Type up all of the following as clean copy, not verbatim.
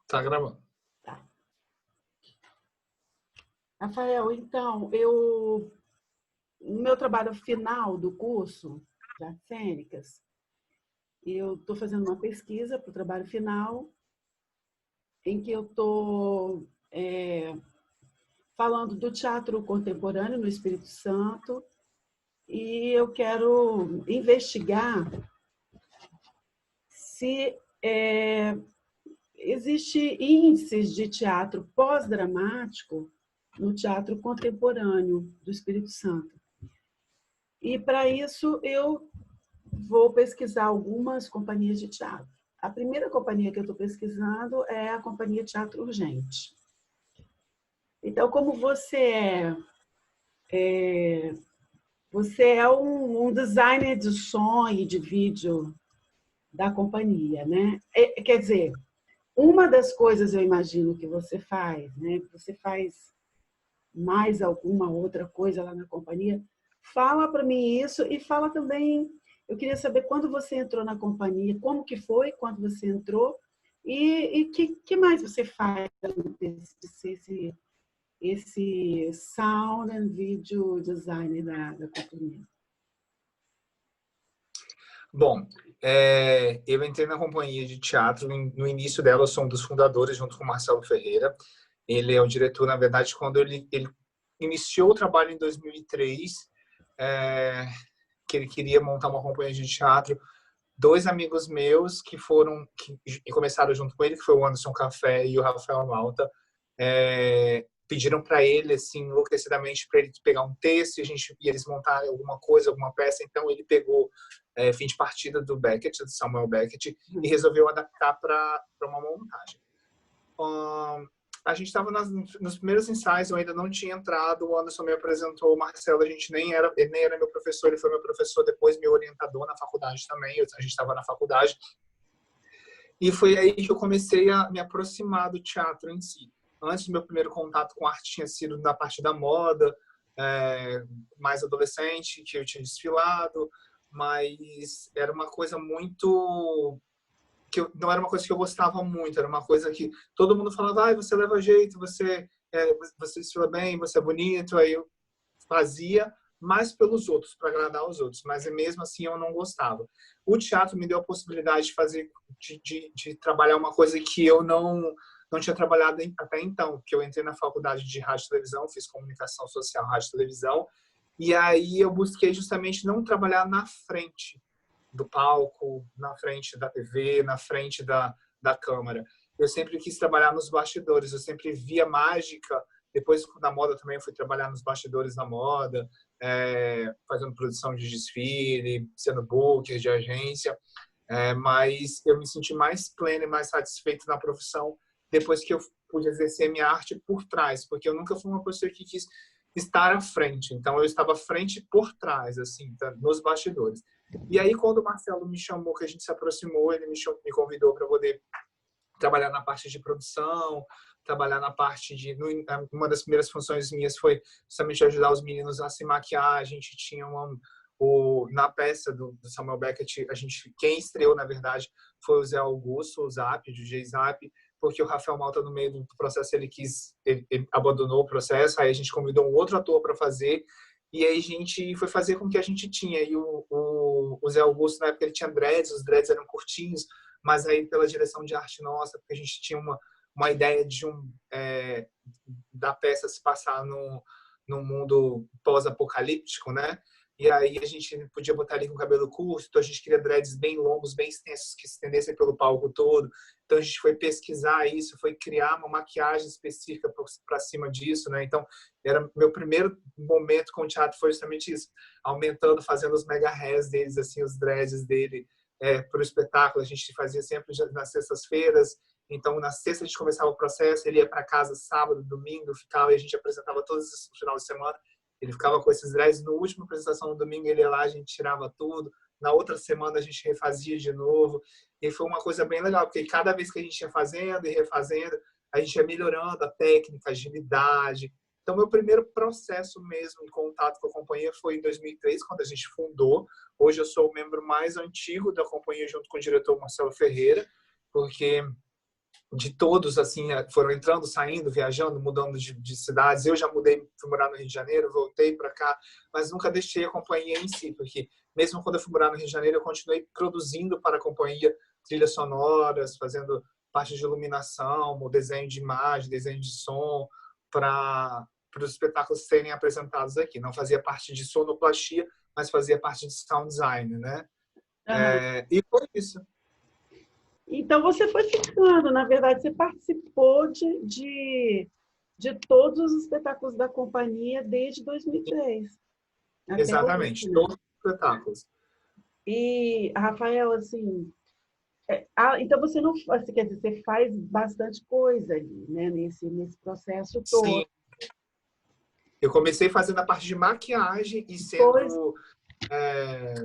Tá gravando. Tá. Rafael, então, no meu trabalho final do curso de artes cênicas, eu estou fazendo uma pesquisa para o trabalho final, em que eu estou falando do teatro contemporâneo no Espírito Santo, e eu quero investigar se existe índices de teatro pós-dramático no teatro contemporâneo do Espírito Santo. E, para isso, eu vou pesquisar algumas companhias de teatro. A primeira companhia que eu estou pesquisando é a Companhia Teatro Urgente. Então, como você é um designer de som e de vídeo da companhia, né? Quer dizer, uma das coisas eu imagino que você faz, né? Você faz mais alguma outra coisa lá na companhia? Fala para mim isso e fala também, eu queria saber quando você entrou na companhia, como que foi quando você entrou e que mais você faz de ser esse sound and video designer da companhia? Bom, eu entrei na companhia de teatro, no início dela eu sou um dos fundadores, junto com o Marcelo Ferreira. Ele é o diretor, na verdade, quando ele iniciou o trabalho em 2003, que ele queria montar uma companhia de teatro. Dois amigos meus que começaram junto com ele, que foi o Anderson Café e o Rafael Malta, pediram para ele, assim, enlouquecidamente, para ele pegar um texto e eles montarem alguma coisa, alguma peça. Então, ele pegou Fim de Partida do Beckett, do Samuel Beckett, e resolveu adaptar para uma montagem. A gente estava nos primeiros ensaios, eu ainda não tinha entrado, o Anderson me apresentou, o Marcelo, ele nem era meu professor, ele foi meu professor, depois meu orientador na faculdade também, a gente estava na faculdade. E foi aí que eu comecei a me aproximar do teatro em si. Antes, meu primeiro contato com arte tinha sido na parte da moda, mais adolescente, que eu tinha desfilado, mas era uma coisa muito... não era uma coisa que eu gostava muito, era uma coisa que todo mundo falava, você leva jeito, você desfila bem, você é bonito, aí eu fazia mais pelos outros, para agradar os outros, mas mesmo assim eu não gostava. O teatro me deu a possibilidade de fazer, de trabalhar uma coisa que eu não tinha trabalhado até então, que eu entrei na faculdade de rádio e televisão, fiz comunicação social, rádio e televisão, e aí eu busquei justamente não trabalhar na frente do palco, na frente da TV, na frente da câmera. Eu sempre quis trabalhar nos bastidores, eu sempre via mágica. Depois, na moda também, eu fui trabalhar nos bastidores da moda, fazendo produção de desfile, sendo booker de agência. Mas eu me senti mais pleno e mais satisfeito na profissão depois que eu pude exercer minha arte por trás, porque eu nunca fui uma pessoa que quis estar à frente. Então, eu estava à frente por trás, assim, nos bastidores. E aí, quando o Marcelo me chamou, que a gente se aproximou, ele me convidou para poder trabalhar na parte de produção, trabalhar na parte de... Uma das primeiras funções minhas foi justamente ajudar os meninos a se maquiar. A gente tinha na peça do Samuel Beckett, quem estreou, na verdade, foi o Zé Augusto, o Zap, o DJ Zap, porque o Rafael Malta, no meio do processo, ele abandonou o processo, aí a gente convidou um outro ator para fazer, e aí a gente foi fazer com o que a gente tinha. E o Zé Augusto, na época, ele tinha dreads, os dreads eram curtinhos, mas aí pela direção de arte nossa, porque a gente tinha uma ideia da peça se passar no mundo pós-apocalíptico, né? E aí a gente podia botar ali com o cabelo curto, então a gente queria dreads bem longos, bem extensos, que se estendessem pelo palco todo. Então a gente foi pesquisar isso, foi criar uma maquiagem específica para cima disso, né? Então, era meu primeiro momento com o teatro foi justamente isso, aumentando, fazendo os mega hairs deles, assim, os dreads dele para o espetáculo. A gente fazia sempre nas sextas-feiras. Então, na sexta a gente começava o processo, ele ia para casa sábado, domingo, ficava e a gente apresentava todos os finais de semana. Ele ficava com esses dreads. No último apresentação no domingo, ele ia lá, a gente tirava tudo. Na outra semana, a gente refazia de novo. E foi uma coisa bem legal, porque cada vez que a gente ia fazendo e refazendo, a gente ia melhorando a técnica, a agilidade. Então, meu primeiro processo mesmo em contato com a companhia foi em 2003, quando a gente fundou. Hoje eu sou o membro mais antigo da companhia, junto com o diretor Marcelo Ferreira, porque de todos, assim, foram entrando, saindo, viajando, mudando de cidades. Eu já mudei, fui morar no Rio de Janeiro, voltei para cá, mas nunca deixei a companhia em si, porque mesmo quando eu fui morar no Rio de Janeiro, eu continuei produzindo para a companhia trilhas sonoras, fazendo parte de iluminação, desenho de imagem, desenho de som, para os espetáculos serem apresentados aqui. Não fazia parte de sonoplastia, mas fazia parte de sound design, né? Aham. E foi isso. Então, você foi ficando, na verdade, você participou de todos os espetáculos da companhia desde 2003, até hoje, Exatamente, né? todos os espetáculos. E, Rafael, assim, então você não, assim, quer dizer, você faz bastante coisa ali, né, nesse processo Sim, todo. eu comecei fazendo a parte de maquiagem e Depois, sendo, é,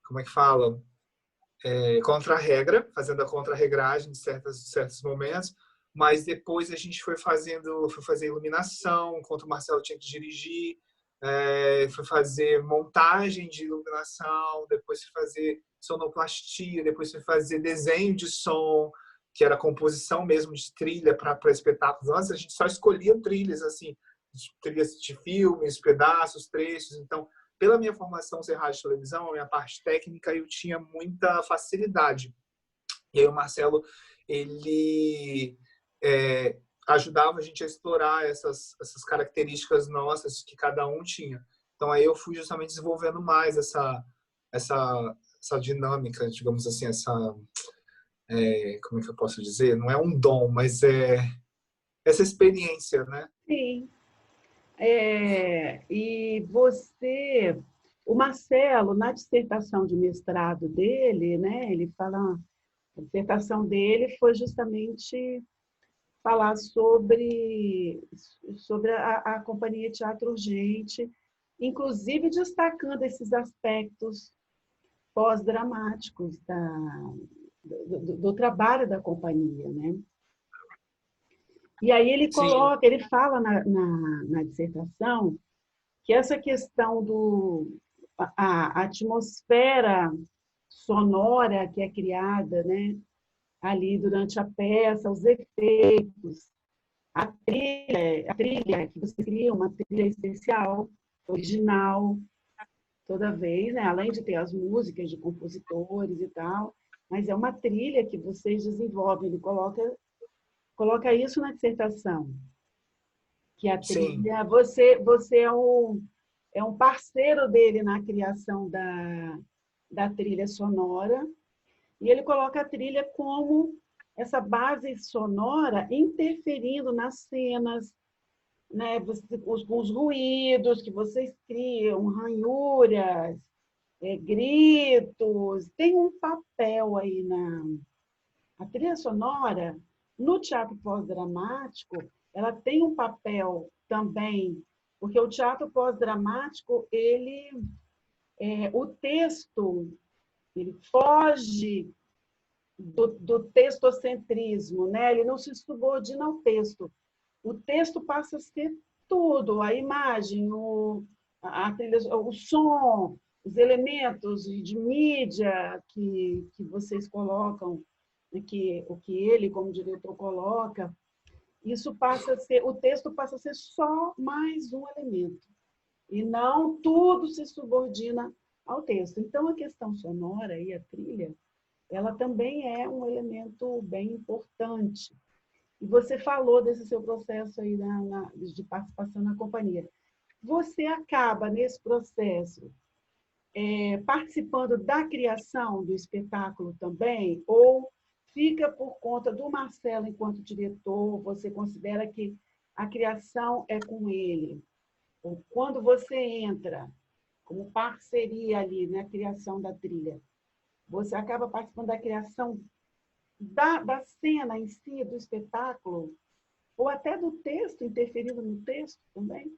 como é que fala? Contra-regra, fazendo a contra-regragem de certos momentos, mas depois a gente foi fazer iluminação, enquanto o Marcelo tinha que dirigir, foi fazer montagem de iluminação, depois foi fazer sonoplastia, depois foi fazer desenho de som, que era composição mesmo de trilha para espetáculos. Antes a gente só escolhia trilhas, assim, trilhas de filmes, pedaços, trechos, então pela minha formação ser rádio e televisão, a minha parte técnica, eu tinha muita facilidade. E aí o Marcelo, ele ajudava a gente a explorar essas características nossas que cada um tinha. Então aí eu fui justamente desenvolvendo mais essa dinâmica, digamos assim, como é que eu posso dizer? Não é um dom, mas essa experiência, né? sim. E você, o Marcelo, na dissertação de mestrado dele, né, ele fala, a dissertação dele foi justamente falar sobre a Companhia Teatro Urgente, inclusive destacando esses aspectos pós-dramáticos do trabalho da companhia, né? E aí ele Sim, coloca, ele fala na dissertação que essa questão a atmosfera sonora que é criada, né, ali durante a peça, os efeitos, a trilha que você cria, uma trilha especial, original, toda vez, né, além de ter as músicas de compositores e tal, mas é uma trilha que vocês desenvolvem, ele coloca isso na dissertação, que a sim, trilha, você é um parceiro dele na criação da trilha sonora, e ele coloca a trilha como essa base sonora interferindo nas cenas, né? Os ruídos que vocês criam, ranhuras, gritos, tem um papel aí a trilha sonora no teatro pós-dramático, ela tem um papel também, porque o teatro pós-dramático, o texto, ele foge do textocentrismo, né? Ele não se subordina ao texto. O texto passa a ser tudo, a imagem, a trilha, o som, os elementos de mídia que vocês colocam, o que ele, como diretor, coloca, isso passa a ser, o texto passa a ser só mais um elemento. E não tudo se subordina ao texto. Então, a questão sonora e a trilha, ela também é um elemento bem importante. E você falou desse seu processo aí de participação na companhia. Você acaba, nesse processo, participando da criação do espetáculo também? Ou fica por conta do Marcelo enquanto diretor? Você considera que a criação é com ele? Ou quando você entra como parceria ali na criação da trilha, você acaba participando da criação da cena em si, do espetáculo, ou até do texto, interferindo no texto também?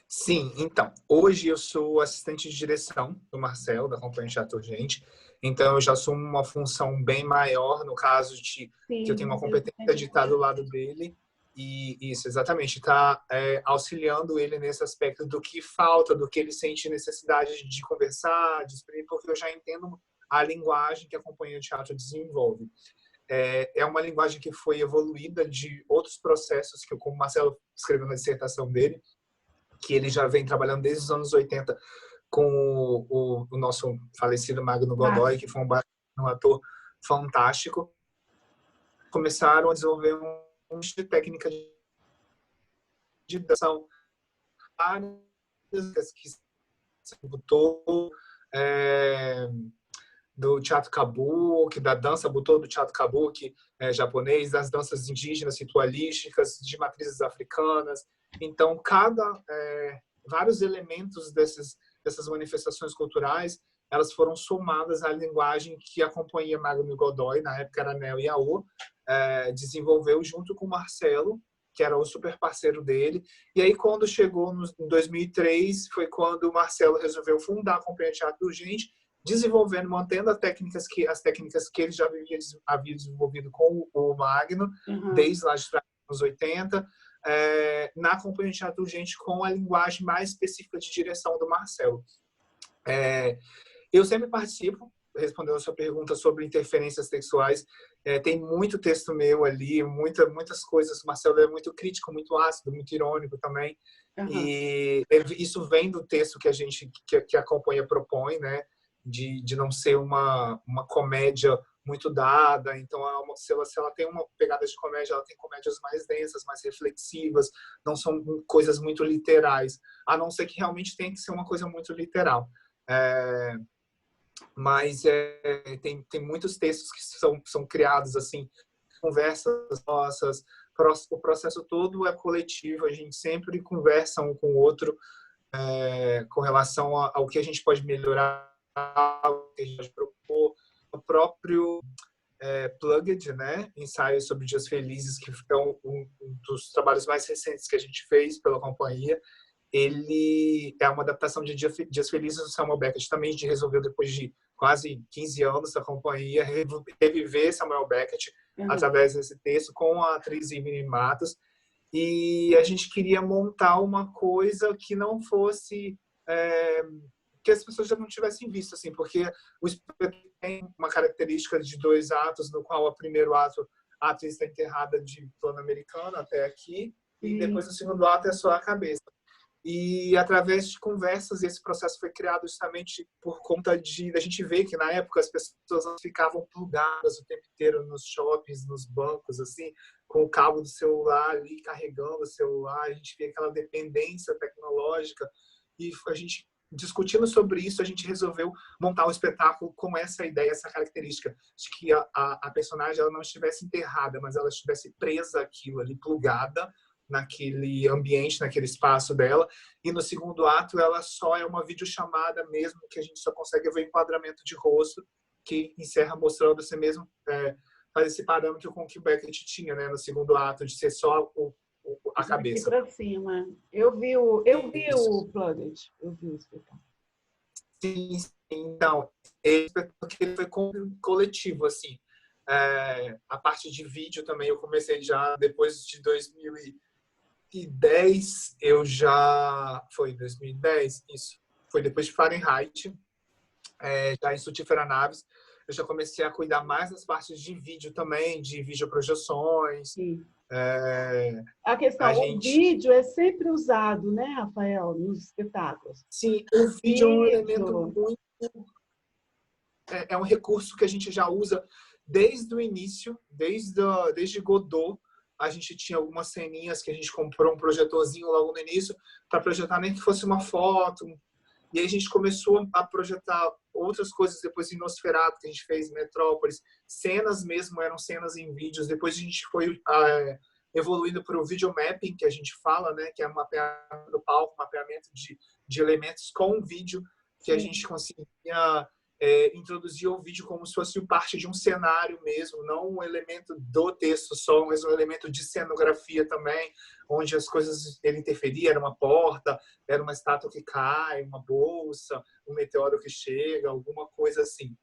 sim. Então, hoje eu sou assistente de direção do Marcelo, da Companhia de Teatro Urgente. Então, eu já sou uma função bem maior, no caso de que eu Sim, tenho uma você é competência assistente de de estar do direção. lado dele. E isso, exatamente, está auxiliando ele nesse aspecto do que falta, do que ele sente necessidade de conversar, de exprimir, porque eu já entendo a linguagem que a Companhia de Teatro desenvolve. é uma linguagem que foi evoluída de outros processos que, como o Marcelo escreveu na dissertação dele, que ele já vem trabalhando desde os anos 80 com o nosso falecido Magno Godoy, que foi um ator fantástico. Começaram a desenvolver um tipo de técnica de dança que se botou do teatro kabuki, da dança Butô do teatro kabuki japonês, das danças indígenas ritualísticas de matrizes africanas. Então, vários elementos dessas manifestações culturais, elas foram somadas à linguagem que a companhia Magno Godoy, na época era Neo Yaô, desenvolveu junto com o Marcelo, que era o super parceiro dele. E aí, quando chegou em 2003, foi quando o Marcelo resolveu fundar a Companhia Teatro Urgente, desenvolvendo, mantendo as técnicas que ele já havia desenvolvido com o Magno, desde lá de trás, nos 80, na Companhia Teatro Urgente, com a linguagem mais específica de direção do Marcelo. Eu sempre participo, respondendo a sua pergunta sobre interferências textuais, tem muito texto meu ali, muitas coisas. O Marcelo é muito crítico, muito ácido, muito irônico também. E isso vem do texto que a companhia propõe, né? De não ser uma comédia muito dada. Então, se ela tem uma pegada de comédia, ela tem comédias mais densas, mais reflexivas, não são coisas muito literais, a não ser que realmente tem que ser uma coisa muito literal. Mas tem muitos textos que são criados assim, conversas nossas, o processo todo é coletivo, a gente sempre conversa um com o outro com relação ao que a gente pode melhorar, ao que a gente pode propor. O próprio Plugged, né? Ensaio sobre Dias Felizes, que é um dos trabalhos mais recentes que a gente fez pela companhia. Ele é uma adaptação de Dias Felizes do Samuel Beckett, também a gente resolveu, depois de quase 15 anos da companhia, reviver Samuel Beckett através desse texto com a atriz Ivy Matos. E a gente queria montar uma coisa que não fosse que as pessoas já não tivessem visto, assim, porque o espetáculo tem uma característica de 2 atos, no qual o primeiro ato a atriz está enterrada de plano americano até aqui, e depois o segundo ato é só a cabeça. E através de conversas, esse processo foi criado justamente por conta da gente ver que na época as pessoas ficavam plugadas o tempo inteiro nos shoppings, nos bancos, assim, com o cabo do celular ali, carregando o celular. A gente vê aquela dependência tecnológica, e a gente discutindo sobre isso, a gente resolveu montar o espetáculo com essa ideia, essa característica de que a personagem ela não estivesse enterrada, mas ela estivesse presa àquilo ali, plugada naquele ambiente, naquele espaço dela. E no segundo ato ela só é uma videochamada mesmo, que a gente só consegue ver o enquadramento de rosto, que encerra mostrando esse mesmo faz esse parâmetro com o que o Beckett tinha, né, no segundo ato, de ser só a cabeça. Para cima. Eu vi o Plugged, eu vi o espetáculo. Sim, então, ele foi coletivo, assim. A parte de vídeo também eu comecei já depois de 2010, foi 2010, isso. Foi depois de Fahrenheit, já em Frutífera Naves, eu já comecei a cuidar mais das partes de vídeo também, de videoprojeções. Sim. A questão, o vídeo é sempre usado, né, Rafael, nos espetáculos. Sim, o vídeo é um elemento muito... É um recurso que a gente já usa desde o início, desde Godot. A gente tinha algumas ceninhas que a gente comprou um projetorzinho logo no início para projetar, nem que fosse uma foto. E aí a gente começou a projetar outras coisas depois em Nosferatu, que a gente fez em Metrópolis. Cenas mesmo eram cenas em vídeos. Depois a gente foi evoluindo para o videomapping, que a gente fala, né, que é o mapeamento do palco, mapeamento de elementos com vídeo, que a gente conseguia introduzir o vídeo como se fosse parte de um cenário mesmo, não um elemento do texto só, mas um elemento de cenografia também, onde as coisas ele interferia, era uma porta, era uma estátua que cai, uma bolsa, um meteoro que chega, alguma coisa assim.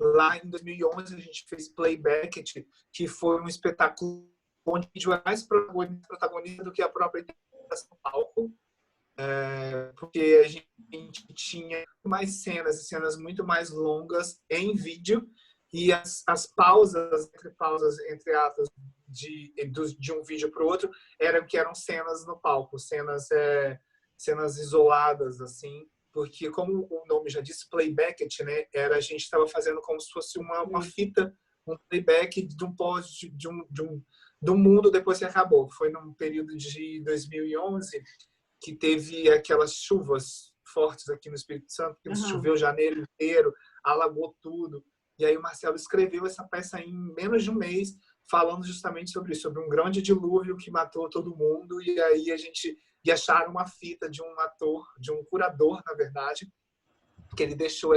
Lá em 2011 a gente fez Playback, que foi um espetáculo onde o vídeo é mais protagonista do que a própria interpretação do palco, porque a gente tinha mais cenas e cenas muito mais longas em vídeo, e as pausas, entre atos de um vídeo para o outro, eram cenas no palco, cenas isoladas, assim, porque, como o nome já diz, playback, né, a gente estava fazendo como se fosse uma fita, um playback de um pós, do mundo depois que acabou. Foi num período de 2011 que teve aquelas chuvas fortes aqui no Espírito Santo, que choveu janeiro inteiro, alagou tudo. E aí o Marcelo escreveu essa peça em menos de um mês, falando justamente sobre isso, sobre um grande dilúvio que matou todo mundo. E aí acharam uma fita de um ator, de um curador, na verdade, que ele deixou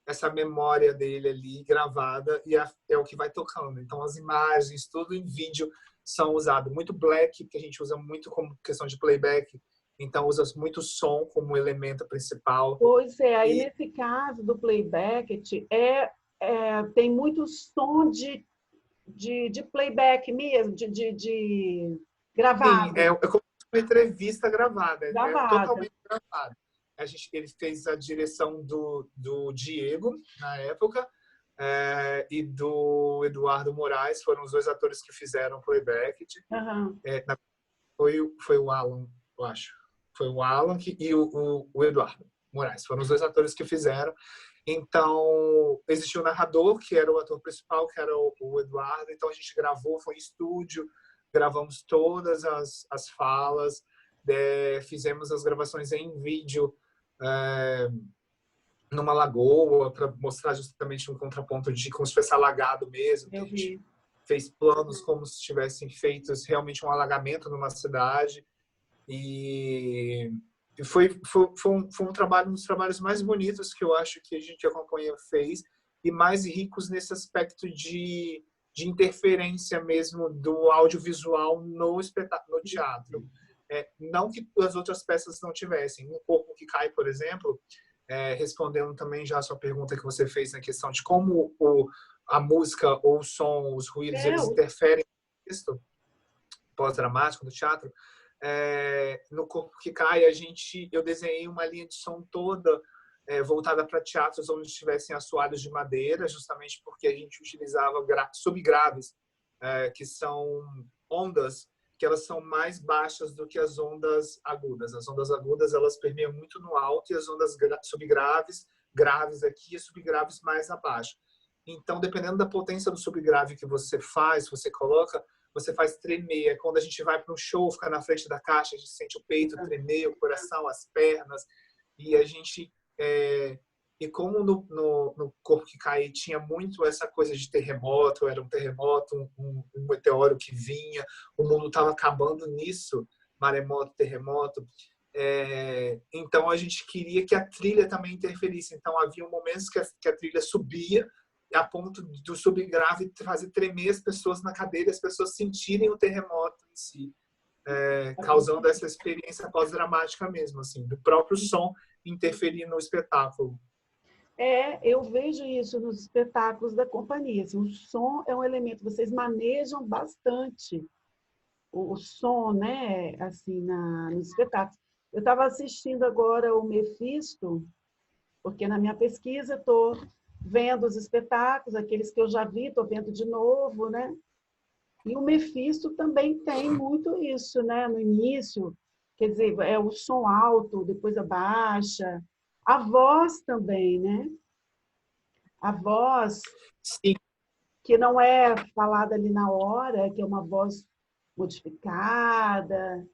essa memória dele ali gravada, e é o que vai tocando. Então as imagens, tudo em vídeo são usados. Muito black, que a gente usa muito como questão de playback, então usa muito som como elemento principal. Pois é, aí nesse caso do playback, tem muito som de playback mesmo, de gravado. Sim, é como uma entrevista gravada, Gravada. Totalmente gravada. Ele fez a direção do Diego, na época, e do Eduardo Moraes, foram os dois atores que fizeram playback. Foi o Alan, eu acho. Foi o Alan e o Eduardo Moraes. Foram os dois atores que fizeram. Então, existiu o narrador, que era o ator principal, que era o Eduardo. Então, a gente gravou, foi em estúdio, gravamos todas as falas, fizemos as gravações em vídeo, numa lagoa, para mostrar justamente um contraponto de como se fosse alagado mesmo. Eu vi. Fez planos como se tivessem feito realmente um alagamento numa cidade. E foi um trabalho, um dos trabalhos mais bonitos que eu acho que a gente acompanha fez, e mais ricos nesse aspecto de interferência mesmo do audiovisual no espetáculo, no teatro. Não que as outras peças não tivessem. Um Corpo que Cai, por exemplo, respondendo também já a sua pergunta que você fez na questão de como a música ou o som, os ruídos, eles interferem no texto pós-dramático do teatro. No Corpo que Cai, eu desenhei uma linha de som toda voltada para teatros onde tivessem assoalhos de madeira, justamente porque a gente utilizava subgraves, que são ondas que elas são mais baixas do que as ondas agudas. As ondas agudas, elas permeiam muito no alto, e as ondas subgraves, graves aqui, e subgraves mais abaixo. Então, dependendo da potência do subgrave que você coloca, você faz tremer. Quando a gente vai para um show, fica na frente da caixa, a gente sente o peito tremer, o coração, as pernas. E a gente... E como no Corpo que Cai tinha muito essa coisa de terremoto, era um terremoto, um meteoro que vinha, o mundo estava acabando nisso, maremoto, terremoto. Então a gente queria que a trilha também interferisse. Então havia momentos que a trilha subia a ponto do subgrave fazer tremer as pessoas na cadeira, as pessoas sentirem o terremoto em si, causando essa experiência pós-dramática mesmo, assim, do próprio som interferir no espetáculo. Eu vejo isso nos espetáculos da companhia. Assim, o som é um elemento, vocês manejam bastante o som, né? Assim, nos espetáculos. Eu estava assistindo agora o Mephisto, porque na minha pesquisa estou vendo os espetáculos, aqueles que eu já vi, estou vendo de novo, né? E o Mephisto também tem muito isso, né? No início, quer dizer, é o som alto, depois abaixa. A voz também, né? A voz, sim, que não é falada ali na hora, que é uma voz modificada.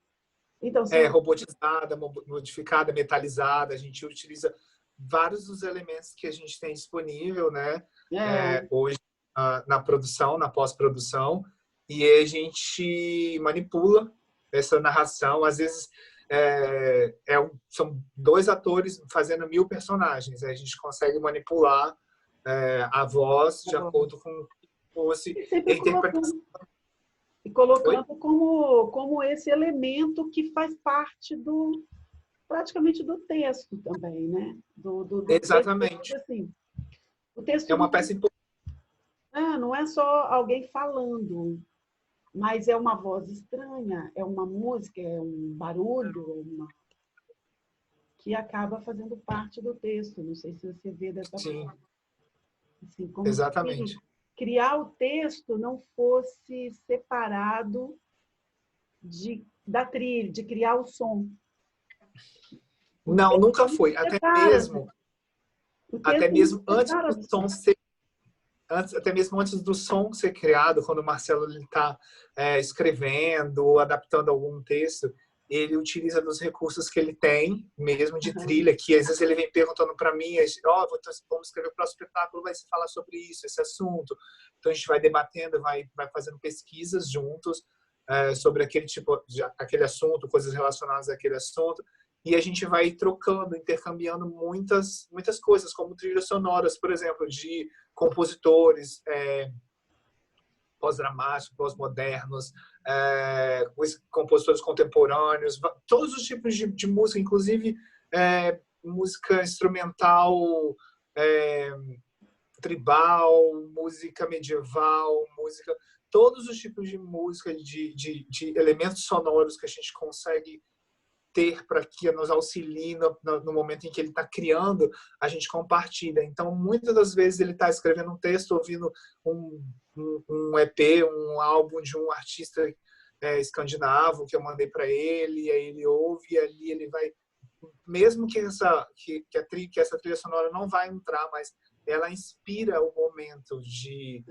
Então, robotizada, modificada, metalizada. A gente utiliza vários dos elementos que a gente tem disponível, né? Hoje na produção, na pós-produção, e a gente manipula essa narração. Às vezes são dois atores fazendo 1000 personagens. A gente consegue manipular a voz de acordo com o que fosse a interpretação. E colocando como esse elemento que faz parte praticamente do texto também, né? Do Exatamente. Texto, assim. O texto é uma peça importante. Não é só alguém falando, mas é uma voz estranha, é uma música, é um barulho, que acaba fazendo parte do texto. Não sei se você vê dessa forma. Assim, como Exatamente. se criar o texto não fosse separado da trilha, de criar o som. O Não, texto nunca não se foi. separa, né? O Até texto não se mesmo antes separa do do som som. ser até mesmo antes do som ser criado, quando o Marcelo está escrevendo ou adaptando algum texto, ele utiliza dos recursos que ele tem, mesmo de trilha, que às vezes ele vem perguntando para mim, vamos escrever o próximo espetáculo, vai se falar sobre isso, esse assunto. Então a gente vai debatendo, vai fazendo pesquisas juntos sobre aquele assunto, coisas relacionadas àquele assunto, e a gente vai trocando, intercambiando muitas coisas, como trilhas sonoras, por exemplo, de compositores pós-dramáticos, pós-modernos, compositores contemporâneos, todos os tipos de música, inclusive música instrumental, é, tribal, música medieval, todos os tipos de música, de elementos sonoros que a gente consegue ter para que nos auxilie no momento em que ele está criando, a gente compartilha. Então, muitas das vezes ele está escrevendo um texto, ouvindo um EP, um álbum de um artista escandinavo que eu mandei para ele, e aí ele ouve, e ali ele vai, mesmo que essa trilha sonora não vai entrar, mas ela inspira o momento de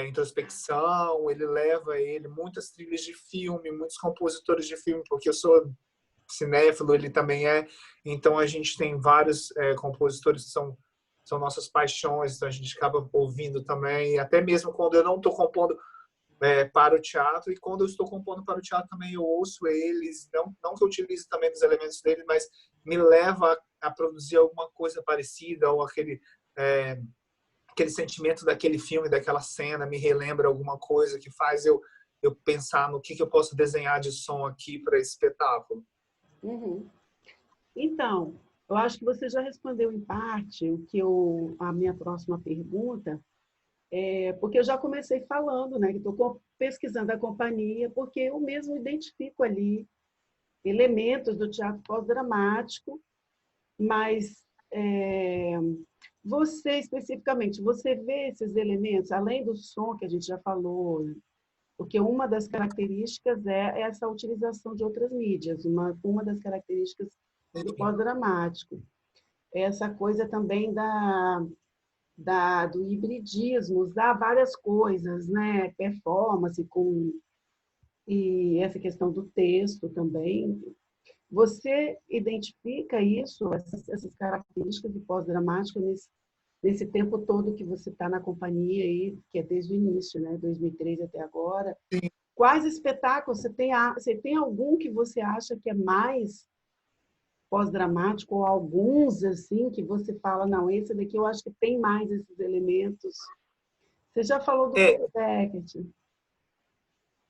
introspecção, ele leva ele, muitas trilhas de filme, muitos compositores de filme, porque eu sou cinéfilo, ele também é. Então a gente tem vários compositores que são nossas paixões, então a gente acaba ouvindo também, até mesmo quando eu não estou compondo para o teatro, e quando eu estou compondo para o teatro também eu ouço eles, não que eu utilize também dos elementos dele, mas me leva a produzir alguma coisa parecida, ou aquele sentimento daquele filme, daquela cena, me relembra alguma coisa que faz eu pensar no que eu posso desenhar de som aqui para esse espetáculo. Uhum. Então, eu acho que você já respondeu em parte a minha próxima pergunta, porque eu já comecei falando, né, que estou pesquisando a companhia, porque eu mesmo identifico ali elementos do teatro pós-dramático, mas você especificamente, você vê esses elementos, além do som que a gente já falou, porque uma das características é essa utilização de outras mídias, uma das características do pós-dramático. Essa coisa também do hibridismo, usar várias coisas, né? Performance e essa questão do texto também. Você identifica isso, essas características do pós-dramático nesse tempo todo que você está na companhia aí, que é desde o início, né? 2003 até agora. Sim. Quais espetáculos você tem algum que você acha que é mais pós-dramático, ou alguns assim que você fala, não, esse daqui eu acho que tem mais esses elementos? Você já falou do playback.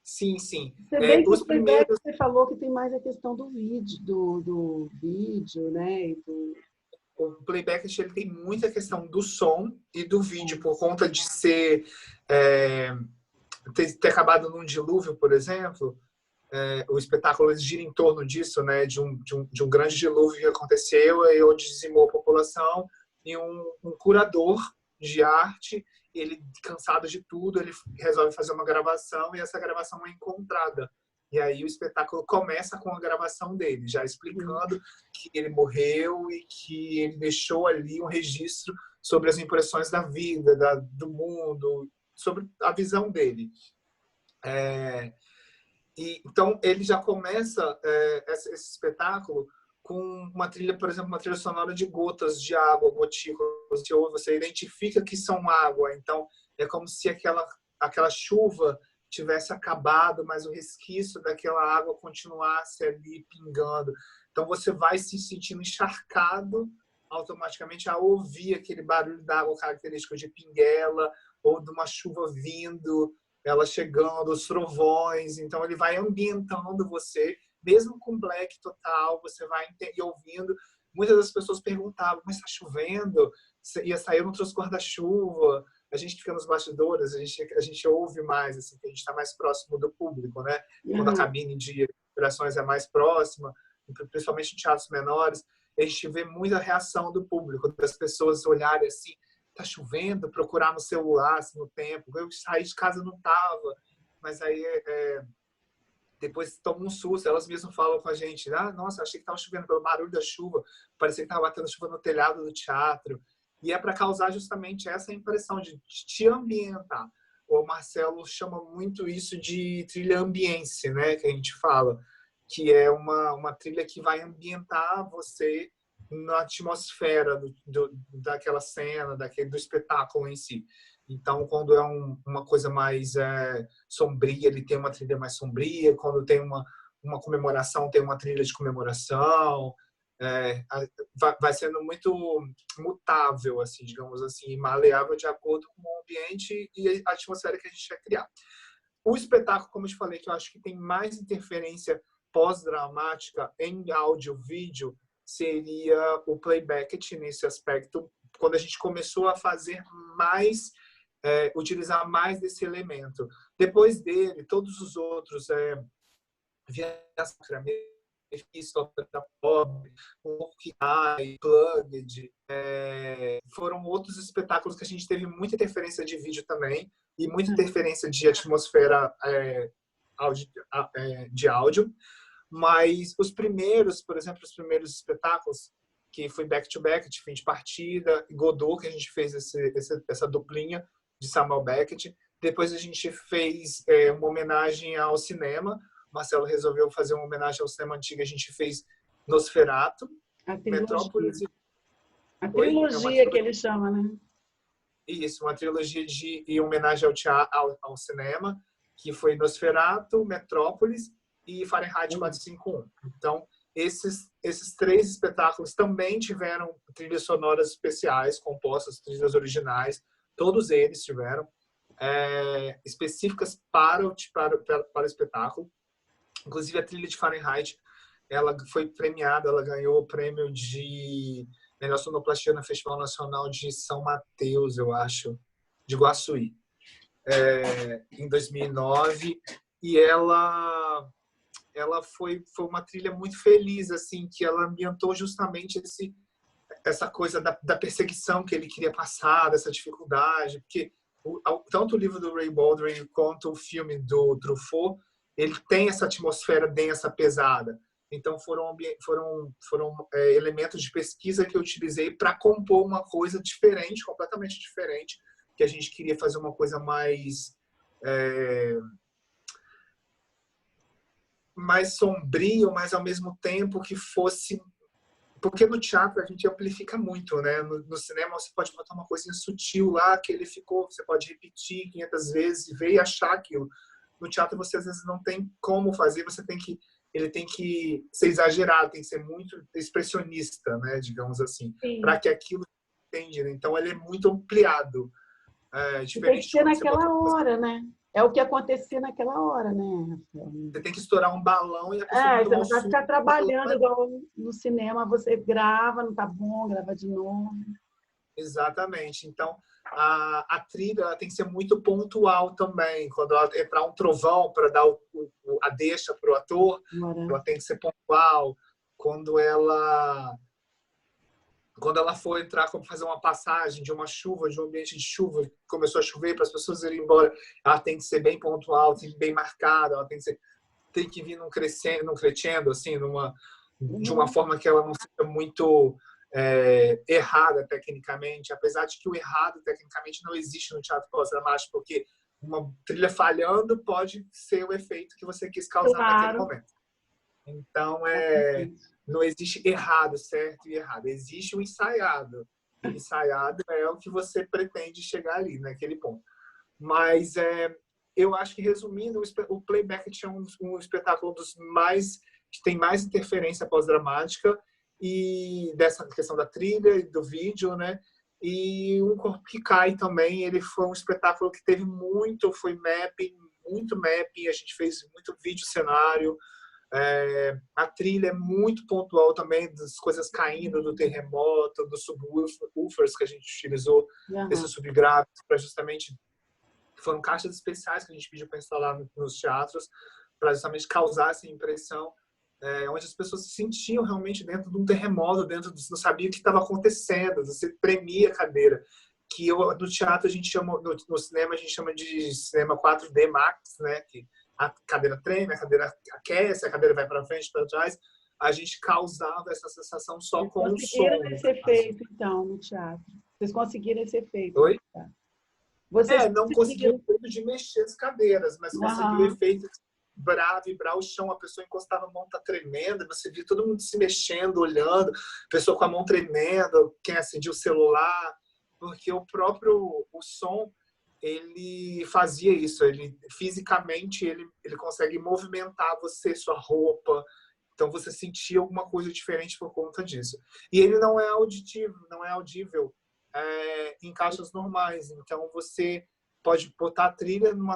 Sim, sim. Se bem que Os o playback primeiros, você falou que tem mais a questão do vídeo, do vídeo, né? o playback ele tem muita questão do som e do vídeo, por conta de ser ter acabado num dilúvio, por exemplo. O espetáculo gira em torno disso, né? De um grande dilúvio que aconteceu e onde dizimou a população, e um curador de arte, ele cansado de tudo, ele resolve fazer uma gravação, e essa gravação é encontrada. E aí o espetáculo começa com a gravação dele, já explicando que ele morreu e que ele deixou ali um registro sobre as impressões da vida, do mundo, sobre a visão dele. Então ele já começa esse espetáculo com uma trilha, por exemplo, uma trilha sonora de gotas de água, gotículas, você identifica que são água. Então é como se aquela chuva tivesse acabado, mas o resquício daquela água continuasse ali pingando. Então você vai se sentindo encharcado automaticamente ao ouvir aquele barulho da água característico de pinguela ou de uma chuva vindo, ela chegando, os trovões. Então ele vai ambientando você, mesmo com black total, você vai ouvindo. Muitas das pessoas perguntavam, mas está chovendo? Ia sair outros guarda-chuva? A gente fica nos bastidores, a gente ouve mais, assim, a gente está mais próximo do público, né? Quando a cabine de operações é mais próxima, principalmente em teatros menores, a gente vê muita reação do público, das pessoas olharem assim, tá chovendo, procurar no celular, assim, no tempo. Eu saí de casa, não tava, mas aí depois toma um susto, elas mesmas falam com a gente, nossa, achei que estava chovendo pelo barulho da chuva, parecia que estava batendo chuva no telhado do teatro. E é para causar justamente essa impressão de te ambientar. O Marcelo chama muito isso de trilha ambiente, né, que a gente fala, que é uma trilha que vai ambientar você na atmosfera daquela cena, do espetáculo em si. Então, quando é uma coisa mais sombria, ele tem uma trilha mais sombria. Quando tem uma comemoração, tem uma trilha de comemoração. Vai sendo muito mutável, assim, digamos assim, maleável de acordo com o ambiente e a atmosfera que a gente quer criar. O espetáculo, como eu te falei, que eu acho que tem mais interferência pós-dramática em áudio, vídeo, seria o playback nesse aspecto, quando a gente começou a fazer mais, utilizar mais desse elemento. Depois dele, todos os outros, da Pop, Plugged, foram outros espetáculos que a gente teve muita interferência de vídeo também e muita interferência de atmosfera de áudio. Mas os primeiros, por exemplo, os primeiros espetáculos, que foi back-to-back, de fim de partida, Godot, que a gente fez essa duplinha de Samuel Beckett. Depois a gente fez uma homenagem ao cinema. Marcelo resolveu fazer uma homenagem ao cinema antigo. A gente fez Nosferatu, Metrópolis. A trilogia que ele chama, né? Isso, uma trilogia em homenagem ao cinema, que foi Nosferatu, Metrópolis e Fahrenheit 451. Então, esses três espetáculos também tiveram trilhas sonoras especiais, compostas, trilhas originais, todos eles tiveram, específicas para o espetáculo. Inclusive, a trilha de Fahrenheit, ela foi premiada, ela ganhou o prêmio de melhor sonoplastia no Festival Nacional de São Mateus, eu acho, de Guaçuí, em 2009. E ela foi uma trilha muito feliz, assim, que ela ambientou justamente essa coisa da perseguição que ele queria passar, dessa dificuldade, porque tanto o livro do Ray Baldwin quanto o filme do Truffaut, ele tem essa atmosfera densa, pesada. Então foram elementos de pesquisa que eu utilizei para compor uma coisa diferente, completamente diferente, que a gente queria fazer uma coisa mais sombrio, mas ao mesmo tempo que fosse... Porque no teatro a gente amplifica muito, né? No cinema você pode botar uma coisinha sutil lá, que ele ficou, você pode repetir 500 vezes e ver e achar aquilo. No teatro você às vezes não tem como fazer, ele tem que ser exagerado, tem que ser muito expressionista, né? Digamos assim, para que aquilo entenda. Né? Então ele é muito ampliado. Tem que ser naquela hora, né? É o que acontecia naquela hora, né? Você tem que estourar um balão e a pessoa você não vai ficar trabalhando igual no cinema, você grava, não tá bom, grava de novo. Exatamente. Então, a trilha ela tem que ser muito pontual também. Quando ela entrar um trovão para dar a deixa para o ator, ela tem que ser pontual. Quando ela for entrar, como fazer uma passagem de uma chuva, de um ambiente de chuva, começou a chover para as pessoas irem embora, ela tem que ser bem pontual, tem que ser bem marcada, ela tem que vir num crescendo, assim, de uma forma que ela não seja muito errada tecnicamente, apesar de que o errado tecnicamente não existe no teatro pós-dramático, porque uma trilha falhando pode ser o efeito que você quis causar naquele momento. Então, não existe errado, certo e errado. Existe o ensaiado. O ensaiado é o que você pretende chegar ali, naquele ponto. Mas eu acho que, resumindo, o Playback é um espetáculo que tem mais interferência pós-dramática e dessa questão da trilha e do vídeo, né? E Um Corpo que Cai também, ele foi um espetáculo que teve muito mapping, a gente fez muito vídeo cenário. A trilha é muito pontual também, das coisas caindo do terremoto, dos subwoofers que a gente utilizou, esses subgraves, para justamente... Foram caixas especiais que a gente pediu para instalar nos teatros, para justamente causar essa impressão, onde as pessoas se sentiam realmente dentro de um terremoto, não sabia o que estava acontecendo, você tremia a cadeira. que no teatro a gente chama, no cinema a gente chama de cinema 4D Max, né? Que a cadeira treme, a cadeira aquece, a cadeira vai para frente, para trás. A gente causava essa sensação só Vocês com o conseguiram som, no esse caso. efeito, então, no teatro. Vocês conseguiram esse efeito no Oi? teatro. Vocês Não conseguiu o conseguiram. efeito de mexer as cadeiras, mas conseguiu o Aham. efeito de vibrar o chão, a pessoa encostava a mão, tá tremendo, você via todo mundo se mexendo, olhando, a pessoa com a mão tremendo, quem acendia o celular, porque o som, ele fazia isso, ele fisicamente, ele consegue movimentar você, sua roupa, então você sentia alguma coisa diferente por conta disso. E ele não é auditivo, não é audível em caixas normais. Então você pode botar a trilha num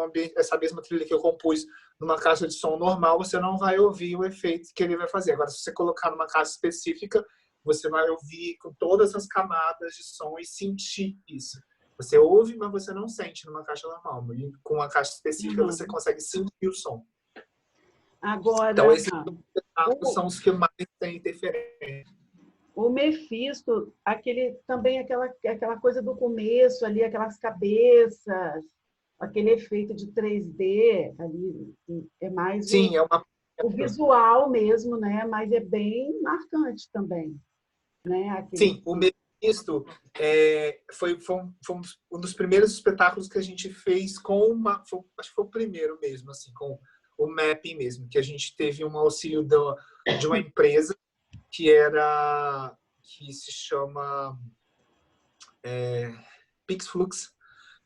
ambiente, essa mesma trilha que eu compus numa caixa de som normal, você não vai ouvir o efeito que ele vai fazer. Agora, se você colocar numa caixa específica, você vai ouvir com todas as camadas de som e sentir isso. Você ouve, mas você não sente numa caixa normal. E com uma caixa específica, você Uhum. consegue sentir o som. Então, Agora, esses são os que mais têm interferência. o Mefisto, também aquela coisa do começo ali, aquelas cabeças, aquele efeito de 3D ali, é mais Sim, é uma... o visual mesmo, né? Mas é bem marcante também, né? Sim, o Mephisto foi um dos primeiros espetáculos que a gente fez com acho que foi o primeiro mesmo, assim, com o mapping mesmo, que a gente teve um auxílio de uma empresa que se chama Pixflux,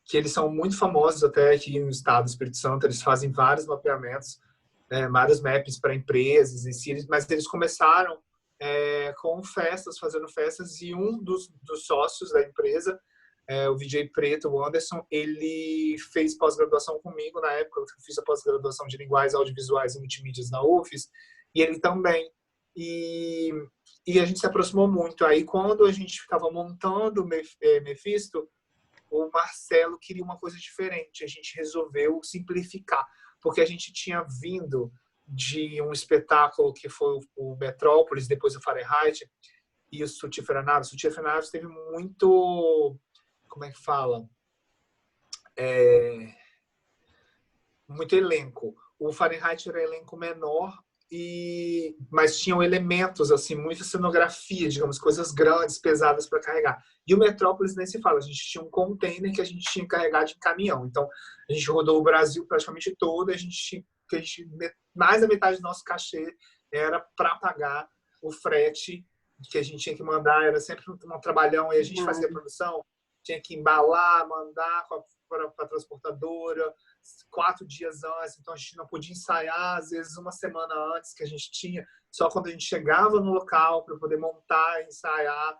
que eles são muito famosos até aqui no estado do Espírito Santo, eles fazem vários mapeamentos, vários mappings para empresas, mas eles começaram fazendo festas, e um dos sócios da empresa, o VJ Preto, o Anderson, ele fez pós-graduação comigo na época, eu fiz a pós-graduação de linguagens audiovisuais e multimídias na UFES, e ele também. E a gente se aproximou muito. Aí, quando a gente estava montando o Mephisto, o Marcelo queria uma coisa diferente. A gente resolveu simplificar, porque a gente tinha vindo de um espetáculo que foi o Metrópolis, depois o Fahrenheit, e o Sutífera Naves. O Sutífera Naves teve muito... Como é que fala? Muito elenco. O Fahrenheit era elenco menor, mas tinham elementos, assim, muita cenografia, digamos, coisas grandes, pesadas para carregar. E o Metrópolis nem se fala, a gente tinha um container que a gente tinha que carregar de caminhão. Então, a gente rodou o Brasil praticamente todo, mais da metade do nosso cachê era para pagar o frete que a gente tinha que mandar, era sempre um trabalhão, e a gente fazia a produção, tinha que embalar, mandar para a transportadora, 4 dias antes, então a gente não podia ensaiar, às vezes uma semana antes, que a gente tinha, só quando a gente chegava no local para poder montar, ensaiar.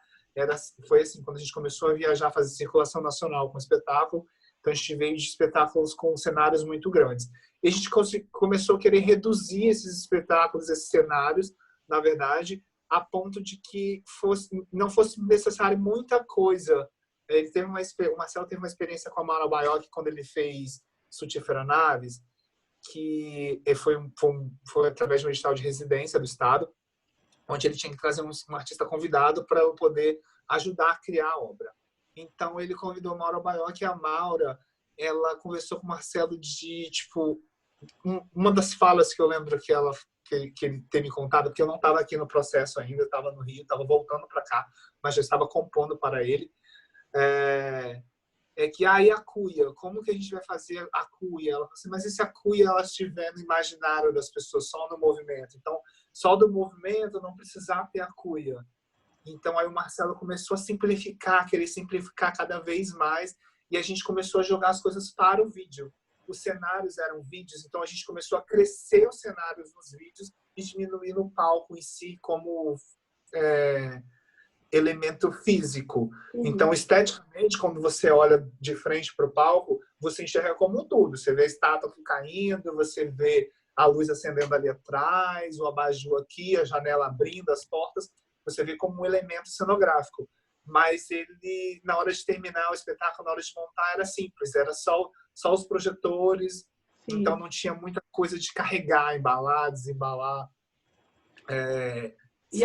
Foi assim, quando a gente começou a viajar, fazer circulação nacional com o espetáculo, então a gente veio de espetáculos com cenários muito grandes. E a gente começou a querer reduzir esses espetáculos, esses cenários, na verdade, a ponto de que não fosse necessário muita coisa. O Marcelo teve uma experiência com a Mauro Baiocchi quando ele fez Sutífera Naves, que foi através de um edital de residência do Estado, onde ele tinha que trazer um artista convidado para poder ajudar a criar a obra. Então, ele convidou a Maura Baiocchi, e a Maura, ela conversou com o Marcelo de, tipo, uma das falas que eu lembro que ele teve me contado, porque eu não estava aqui no processo ainda, estava no Rio, estava voltando para cá, mas já estava compondo para ele, que aí a cuia, como que a gente vai fazer a cuia? Ela falou assim, mas e se a cuia ela estiver no imaginário das pessoas, só no movimento? Então, só do movimento não precisar ter a cuia. Então, aí o Marcelo começou a simplificar, querer simplificar cada vez mais, e a gente começou a jogar as coisas para o vídeo. Os cenários eram vídeos, então a gente começou a crescer os cenários nos vídeos e diminuir no palco em si como elemento físico. Então, esteticamente, quando você olha de frente para o palco, você enxerga como tudo. Você vê a estátua caindo, você vê a luz acendendo ali atrás, o abajur aqui, a janela abrindo, as portas. Você vê como um elemento cenográfico. Mas ele, na hora de terminar o espetáculo, na hora de montar, era simples. Era só os projetores. Sim. Então, não tinha muita coisa de carregar, embalar, desembalar. E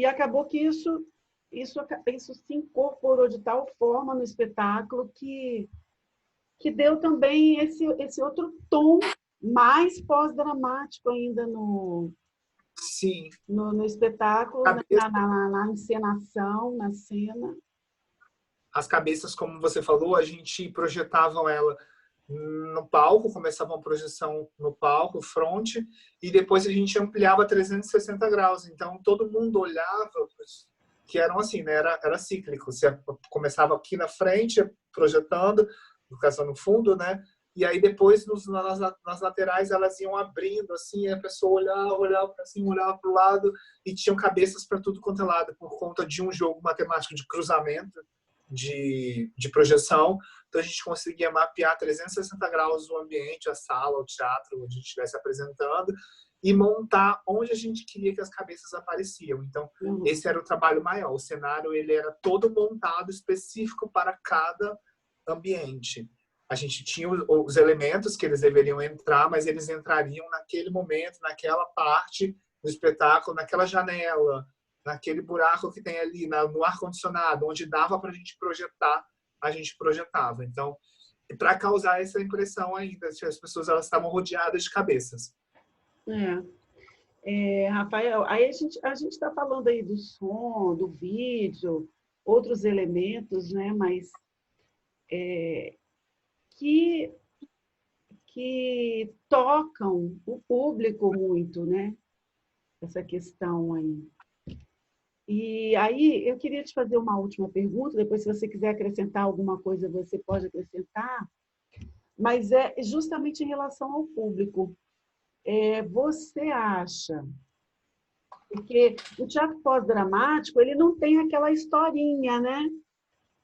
acabou que isso isso se incorporou de tal forma no espetáculo que deu também esse outro tom mais pós-dramático ainda Sim. no espetáculo, na encenação, na cena. As cabeças, como você falou, a gente projetava ela no palco, começava uma projeção no palco, front, e depois a gente ampliava 360 graus. Então, todo mundo olhava, que eram assim, né? Era cíclico. Você começava aqui na frente, projetando, no caso no fundo, né? E aí depois, nas laterais, elas iam abrindo, assim, a pessoa olhava para cima, olhava para o lado, e tinham cabeças para tudo quanto é lado, por conta de um jogo matemático de cruzamento, de projeção. Então a gente conseguia mapear 360 graus o ambiente, a sala, o teatro, onde a gente estivesse apresentando, e montar onde a gente queria que as cabeças apareciam. Então esse era o trabalho maior. O cenário ele era todo montado específico para cada ambiente. A gente tinha os elementos que eles deveriam entrar, mas eles entrariam naquele momento, naquela parte do espetáculo, naquela janela, naquele buraco que tem ali no ar-condicionado, onde dava para a gente projetar, a gente projetava. Então, para causar essa impressão ainda, as pessoas elas estavam rodeadas de cabeças. Rafael, aí a gente está falando aí do som, do vídeo, outros elementos, né? Mas que tocam o público muito, né? Essa questão aí. E aí, eu queria te fazer uma última pergunta, depois, se você quiser acrescentar alguma coisa, você pode acrescentar, mas é justamente em relação ao público. Você acha, porque o teatro pós-dramático, ele não tem aquela historinha, né?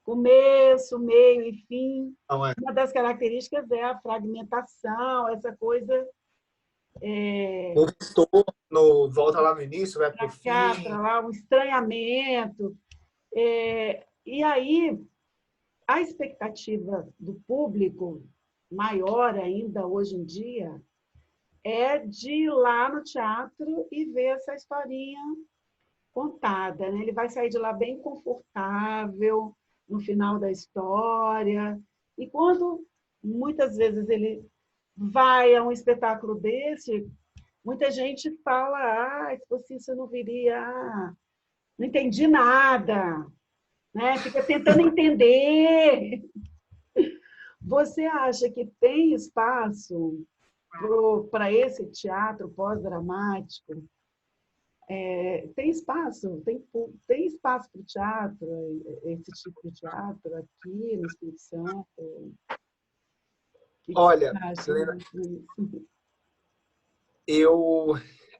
Começo, meio e fim. Uma das características é a fragmentação, essa coisa... O retorno, volta lá no início, vai para o fim. Para lá, um estranhamento. E aí, a expectativa do público, maior ainda hoje em dia, é de ir lá no teatro e ver essa historinha contada, né? Ele vai sair de lá bem confortável no final da história. E quando, muitas vezes, ele vai a um espetáculo desse, muita gente fala, se fosse isso eu não viria, não entendi nada, né? Fica tentando entender. Você acha que tem espaço para esse teatro pós-dramático? Tem espaço? Tem espaço para o teatro, esse tipo de teatro aqui no Espírito Santo? Olha, Helena,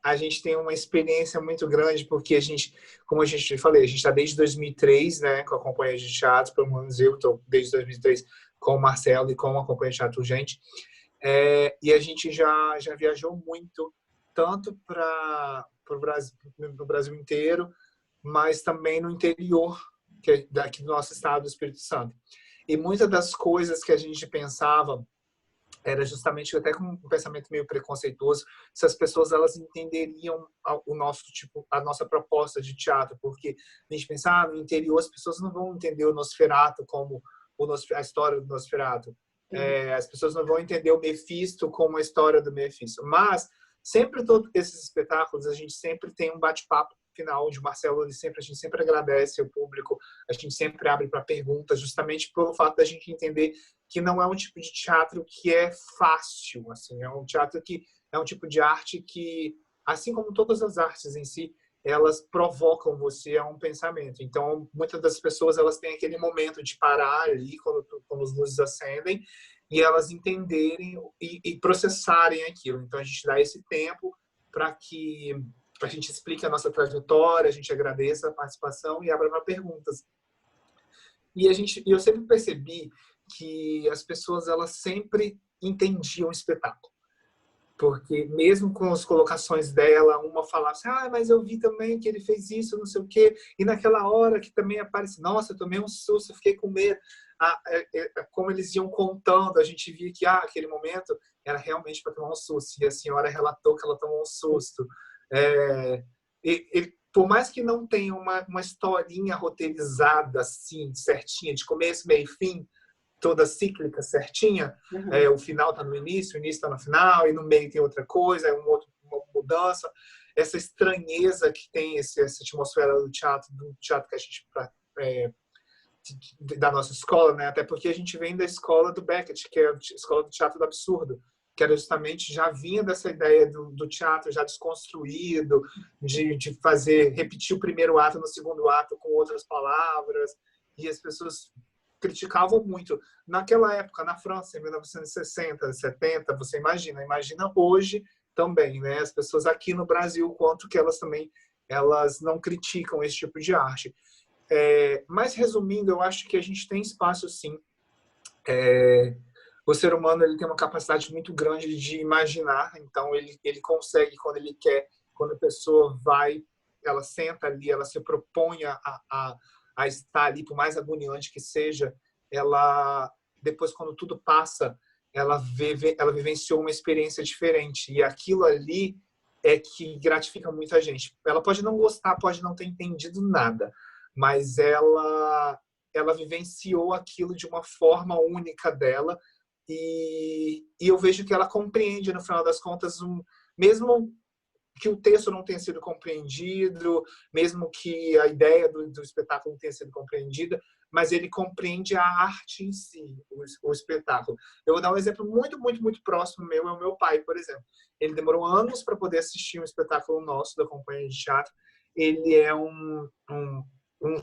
a gente tem uma experiência muito grande, porque a gente, como a gente falei, a gente está desde 2003, né, com a Companhia de Teatro, pelo menos eu estou desde 2003 com o Marcelo e com a Companhia de Teatro Urgente, e a gente já viajou muito, tanto para no Brasil inteiro, mas também no interior, que é daqui do nosso estado, do Espírito Santo. E muitas das coisas que a gente pensava era justamente até com um pensamento meio preconceituoso, se as pessoas elas entenderiam o nosso tipo, a nossa proposta de teatro, porque a gente pensa, no interior as pessoas não vão entender o Nosferatu como a história do Nosferatu. As pessoas não vão entender o Mefisto como a história do Mefisto. Mas sempre todos esses espetáculos a gente sempre tem um bate-papo final onde o Marcelo a gente sempre agradece ao público, a gente sempre abre para perguntas, justamente pelo fato da gente entender que não é um tipo de teatro que é fácil, assim, é um teatro que é um tipo de arte que, assim como todas as artes em si, elas provocam você a um pensamento. Então, muitas das pessoas elas têm aquele momento de parar ali quando as luzes acendem e elas entenderem e processarem aquilo. Então, a gente dá esse tempo para que a gente explique a nossa trajetória, a gente agradeça a participação e abra para perguntas. E eu sempre percebi que as pessoas elas sempre entendiam o espetáculo. Porque mesmo com as colocações dela, uma falava assim, mas eu vi também que ele fez isso, não sei o quê. E naquela hora que também aparece, nossa, eu tomei um susto, eu fiquei com medo. Como eles iam contando, a gente via que aquele momento era realmente para tomar um susto. E a senhora relatou que ela tomou um susto. por mais que não tenha uma historinha roteirizada assim, certinha, de começo, meio e fim, toda cíclica, certinha, Uhum. o final está no início, o início está no final, e no meio tem outra coisa, uma mudança. Essa estranheza que tem essa atmosfera do teatro que a gente é, da nossa escola, né? Até porque a gente vem da escola do Beckett, que é a escola do teatro do absurdo, que era justamente, já vinha dessa ideia do teatro já desconstruído, de fazer, repetir o primeiro ato no segundo ato com outras palavras, e as pessoas criticavam muito. Naquela época, na França, em 1960, 70, você imagina hoje também, né? As pessoas aqui no Brasil, quanto que elas também elas não criticam esse tipo de arte. Mas resumindo, eu acho que a gente tem espaço sim. O ser humano ele tem uma capacidade muito grande de imaginar, então ele consegue quando ele quer, quando a pessoa vai, ela senta ali, ela se propõe a estar ali, por mais agoniante que seja, ela depois quando tudo passa, ela vivenciou uma experiência diferente e aquilo ali é que gratifica muita gente. Ela pode não gostar, pode não ter entendido nada, mas ela vivenciou aquilo de uma forma única dela e eu vejo que ela compreende, no final das contas, mesmo que o texto não tenha sido compreendido, mesmo que a ideia do espetáculo não tenha sido compreendida, mas ele compreende a arte em si, o espetáculo. Eu vou dar um exemplo muito, muito, muito próximo meu, é o meu pai, por exemplo. Ele demorou anos para poder assistir um espetáculo nosso da companhia de teatro. Ele é um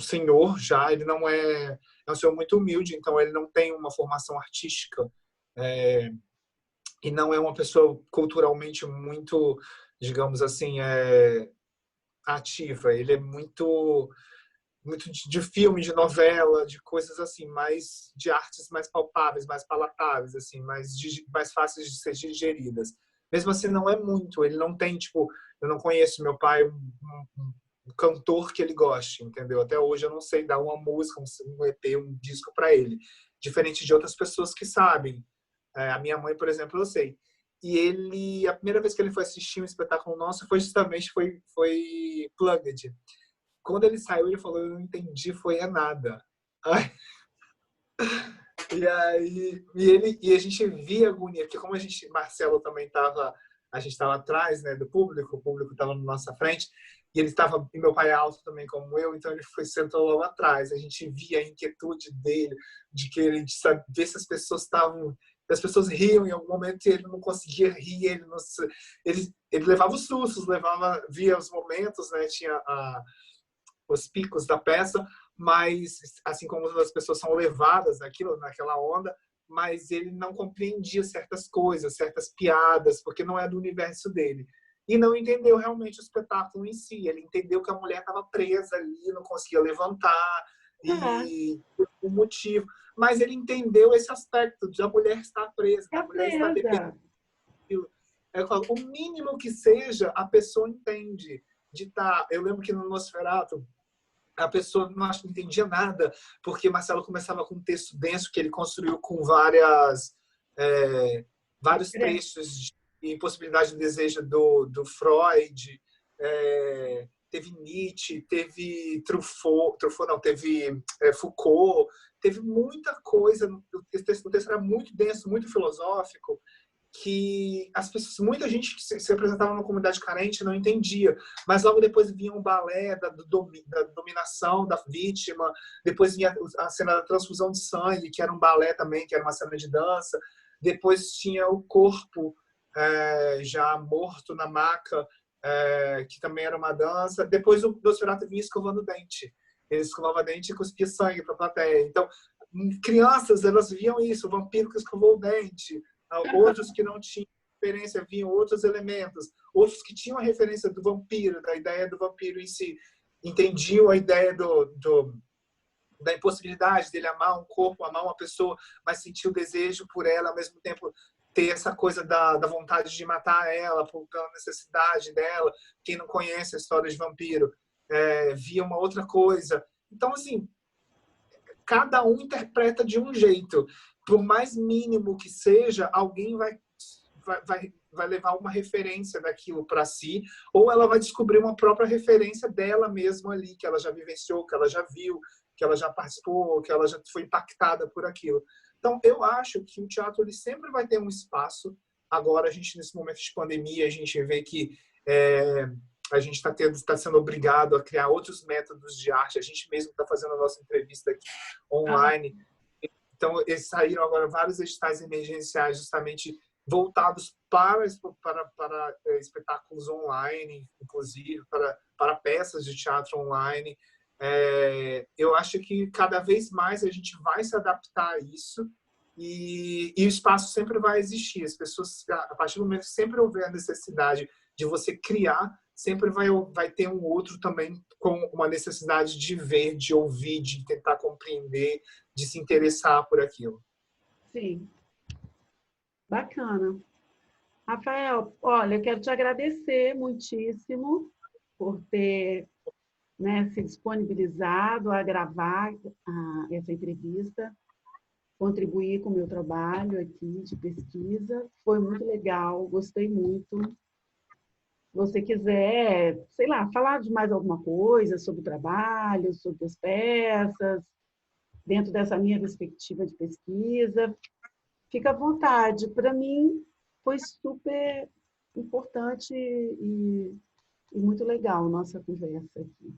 senhor já, ele não é um senhor muito humilde, então ele não tem uma formação artística é, e não é uma pessoa culturalmente muito, digamos assim, ativa. Ele é muito de filme, de novela, de coisas assim, mais de artes mais palpáveis, mais palatáveis, assim, mais fáceis de ser digeridas. Mesmo assim, não é muito. Ele não tem, tipo, eu não conheço meu pai um cantor que ele goste, entendeu? Até hoje eu não sei dar uma música, um EP, um disco para ele. Diferente de outras pessoas que sabem. A minha mãe, por exemplo, eu sei. E ele, a primeira vez que ele foi assistir um espetáculo nosso foi justamente foi Plugged. Quando ele saiu, ele falou, eu não entendi, foi nada. E aí, e a gente via a agonia, porque como a gente, Marcelo também estava, a gente estava atrás, né, do público, o público estava na nossa frente, e ele estava, e meu pai é alto também como eu, então ele foi sentou logo atrás. A gente via a inquietude dele de querer de saber se as pessoas estavam, as pessoas riam em algum momento e ele não conseguia rir, ele levava os sustos, via os momentos, né, tinha os picos da peça, mas assim como as pessoas são levadas naquela onda, mas ele não compreendia certas coisas, certas piadas, porque não é do universo dele. E não entendeu realmente o espetáculo em si. Ele entendeu que a mulher estava presa ali, não conseguia levantar, e o motivo. Mas ele entendeu esse aspecto de a mulher estar presa, Tá a mulher estar dependendo. presa. Eu falo, o mínimo que seja, a pessoa entende. Eu lembro que no Nosferatu, a pessoa não entendia nada, porque Marcelo começava com um texto denso que ele construiu com vários trechos de impossibilidade do desejo do Freud, teve Nietzsche, teve Truffaut não, teve Foucault, teve muita coisa, o texto era muito denso, muito filosófico, que as pessoas, muita gente que se apresentava numa comunidade carente não entendia, mas logo depois vinha um balé da dominação da vítima, depois vinha a cena da transfusão de sangue, que era um balé também, que era uma cena de dança, depois tinha o corpo já morto na maca, que também era uma dança, depois o Nosferatu vinha escovando o dente, ele escovava dente e cuspia sangue para a plateia. Então, crianças, elas viam isso, o vampiro que escovou o dente, outros que não tinham referência, viam outros elementos, outros que tinham a referência do vampiro, da ideia do vampiro em si, entendiam a ideia da impossibilidade dele amar um corpo, amar uma pessoa, mas sentir o desejo por ela, ao mesmo tempo ter essa coisa da vontade de matar ela, pela necessidade dela. Quem não conhece a história de vampiro via uma outra coisa. Então, assim, cada um interpreta de um jeito. Por mais mínimo que seja, alguém vai levar uma referência daquilo para si, ou ela vai descobrir uma própria referência dela mesma ali, que ela já vivenciou, que ela já viu, que ela já participou, que ela já foi impactada por aquilo. Então, eu acho que o teatro ele sempre vai ter um espaço. Agora, a gente, nesse momento de pandemia, a gente vê que a gente está sendo obrigado a criar outros métodos de arte. A gente mesmo está fazendo a nossa entrevista aqui online. Então, eles saíram agora vários editais emergenciais justamente voltados para espetáculos online, inclusive para peças de teatro online. Eu acho que cada vez mais a gente vai se adaptar a isso e o espaço sempre vai existir. As pessoas, a partir do momento que sempre houver a necessidade de você criar, sempre vai ter um outro também com uma necessidade de ver, de ouvir, de tentar compreender, de se interessar por aquilo. Sim. Bacana. Rafael, olha, eu quero te agradecer muitíssimo por ter, né, se disponibilizado a gravar essa entrevista, contribuir com o meu trabalho aqui de pesquisa. Foi muito legal, gostei muito. Se você quiser, sei lá, falar de mais alguma coisa sobre o trabalho, sobre as peças, dentro dessa minha perspectiva de pesquisa, fica à vontade. Para mim, foi super importante e muito legal a nossa conversa aqui.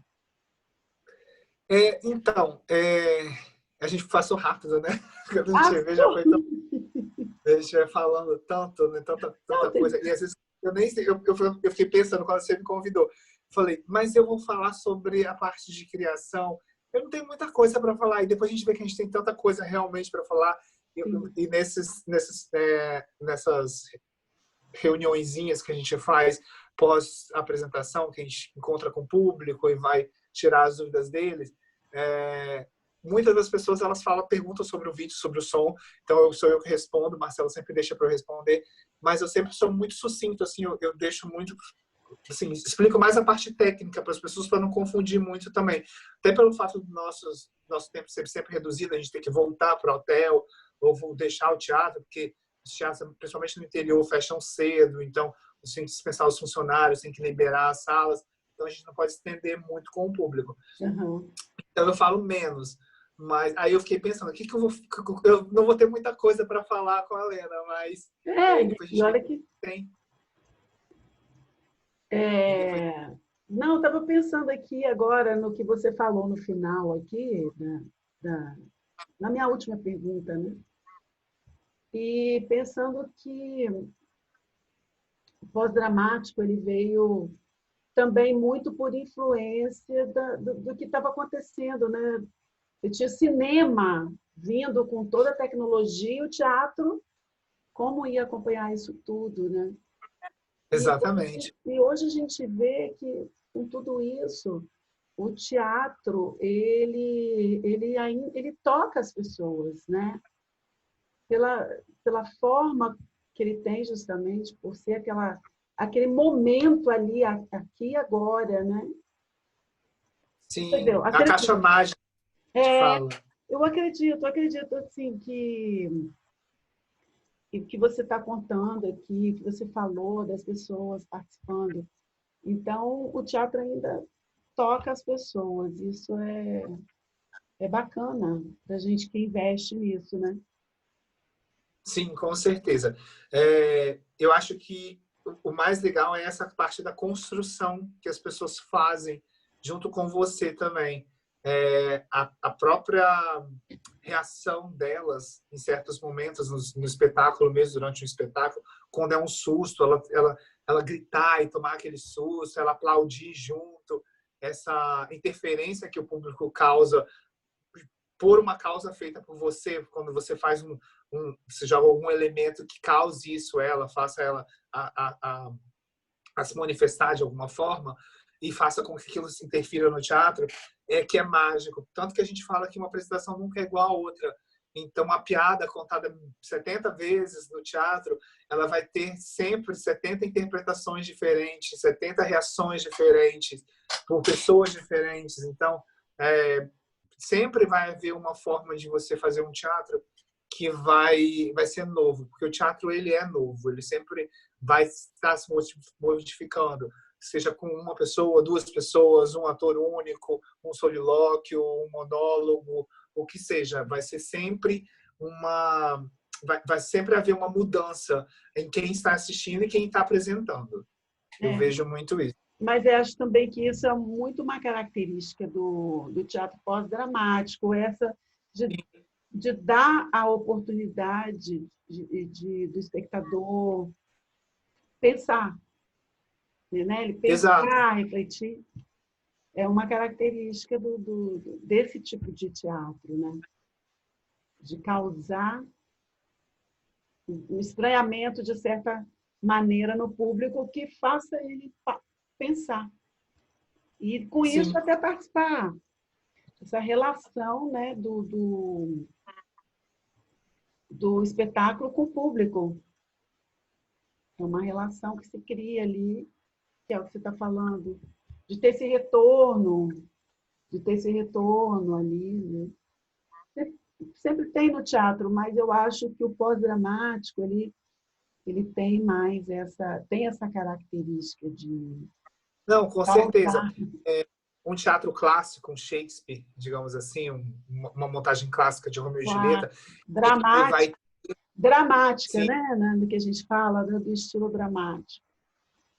Então, a gente passou rápido, né? Quando a gente vê, já foi tão... A gente vai falando tanto, né? Tanta coisa. E às vezes eu nem sei, eu fiquei pensando quando você me convidou. Falei, mas eu vou falar sobre a parte de criação. Eu não tenho muita coisa para falar. E depois a gente vê que a gente tem tanta coisa realmente para falar. E nessas reuniõezinhas que a gente faz pós-apresentação, que a gente encontra com o público e vai tirar as dúvidas deles, muitas das pessoas elas perguntam sobre o vídeo, sobre o som, então sou eu que respondo, o Marcelo sempre deixa para eu responder, mas eu sempre sou muito sucinto, assim, eu deixo muito, assim, explico mais a parte técnica para as pessoas, para não confundir muito também, até pelo fato do nosso tempo ser sempre reduzido, a gente tem que voltar para o hotel, ou deixar o teatro, porque os teatros, principalmente no interior, fecham cedo, então tem que dispensar os funcionários, tem que liberar as salas, então a gente não pode estender muito com o público. Uhum. Então eu falo menos. Mas aí eu fiquei pensando, eu não vou ter muita coisa para falar com a Lena, mas depois a gente olha que tem. Não, eu estava pensando aqui agora no que você falou no final aqui, na minha última pergunta, né? E pensando que o pós-dramático ele veio também muito por influência do que estava acontecendo, né? Você tinha cinema vindo com toda a tecnologia, o teatro, como ia acompanhar isso tudo, né? Exatamente. E hoje a gente vê que, com tudo isso, o teatro, ele toca as pessoas, né? Pela forma que ele tem, justamente, por ser aquele momento ali, aqui e agora, né? Sim, Entendeu? a caixa mágica que fala. Eu acredito assim, que você está contando aqui, que você falou das pessoas participando. Então, o teatro ainda toca as pessoas. Isso é bacana da gente que investe nisso, né? Sim, com certeza. Eu acho que o mais legal é essa parte da construção que as pessoas fazem junto com você também. A própria reação delas em certos momentos no espetáculo, mesmo durante o espetáculo, quando é um susto, ela gritar e tomar aquele susto, ela aplaudir junto, essa interferência que o público causa por uma causa feita por você, quando você faz você joga algum elemento que cause isso, faça ela a se manifestar de alguma forma e faça com que aquilo se interfira no teatro, que é mágico. Tanto que a gente fala que uma apresentação nunca é igual a outra. Então, uma piada contada 70 vezes no teatro, ela vai ter sempre 70 interpretações diferentes, 70 reações diferentes, por pessoas diferentes. Então, sempre vai haver uma forma de você fazer um teatro que vai ser novo, porque o teatro ele é novo, ele sempre vai estar se modificando, seja com uma pessoa, duas pessoas, um ator único, um solilóquio, um monólogo, o que seja, vai ser sempre vai sempre haver uma mudança em quem está assistindo e quem está apresentando. Eu É, vejo muito isso. mas eu acho também que isso é muito uma característica do teatro pós-dramático, essa de dar a oportunidade do espectador pensar, né? Ele Exato. pensar, refletir. É uma característica desse tipo de teatro, né? De causar um estranhamento, de certa maneira, no público que faça ele pensar. E, com isso, Sim, até participar. Essa relação, né, do espetáculo com o público. É uma relação que se cria ali, que é o que você está falando, de ter esse retorno ali, né? Sempre tem no teatro, mas eu acho que o pós-dramático ele tem essa característica de não, com certeza. causar. Um teatro clássico, um Shakespeare, digamos assim, uma montagem clássica de Romeu e A Julieta, ele dramática, vai, dramática, sim, né? Do que a gente fala, do estilo dramático.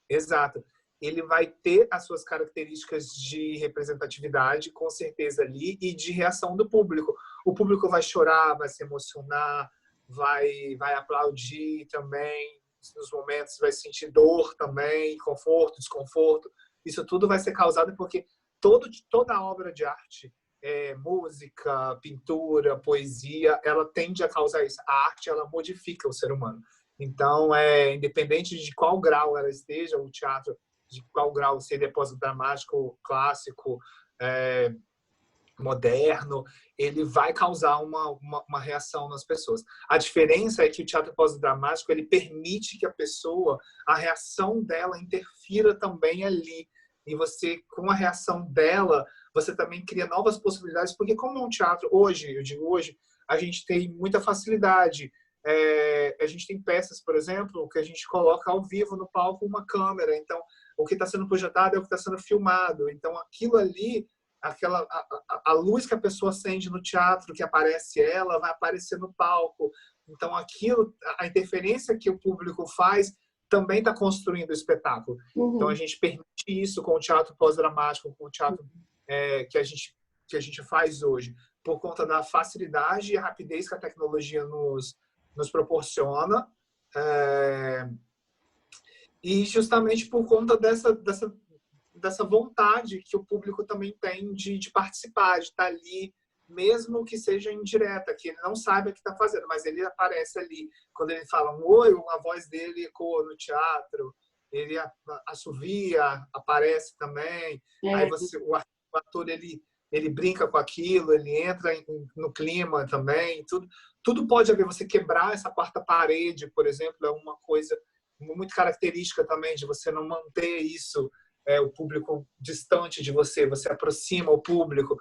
exato. Ele vai ter as suas características de representatividade, com certeza ali, e de reação do público. O público vai chorar, vai se emocionar, vai aplaudir também, nos momentos vai sentir dor também, conforto, desconforto. Isso tudo vai ser causado porque toda obra de arte, música, pintura, poesia, ela tende a causar isso. A arte, ela modifica o ser humano. Então, independente de qual grau ela esteja, o teatro, de qual grau, se ele é pós-dramático, clássico, é, moderno, ele vai causar uma reação nas pessoas. A diferença é que o teatro pós-dramático ele permite que a reação dela interfira também ali. E você, com a reação dela, você também cria novas possibilidades, porque como é um teatro, hoje, eu digo hoje, a gente tem muita facilidade. A gente tem peças, por exemplo, que a gente coloca ao vivo no palco uma câmera. Então, o que está sendo projetado é o que está sendo filmado. Então, aquilo ali, a luz que a pessoa acende no teatro, que aparece ela, vai aparecer no palco. Então, a interferência que o público faz também está construindo o espetáculo. Então, a Uhum. gente permite isso com o teatro pós-dramático, com o teatro que a gente faz hoje, por conta da facilidade e rapidez que a tecnologia nos proporciona, e justamente por conta dessa vontade que o público também tem de participar, de estar ali, mesmo que seja indireta, que ele não sabe o que está fazendo, mas ele aparece ali. Quando ele fala um oi, a voz dele ecoa no teatro, ele assovia, aparece também. Aí É, o ator ele brinca com aquilo, ele entra no clima também, tudo pode haver. Você quebrar essa quarta parede, por exemplo, é uma coisa muito característica também de você não manter isso, o público distante de você, você aproxima o público.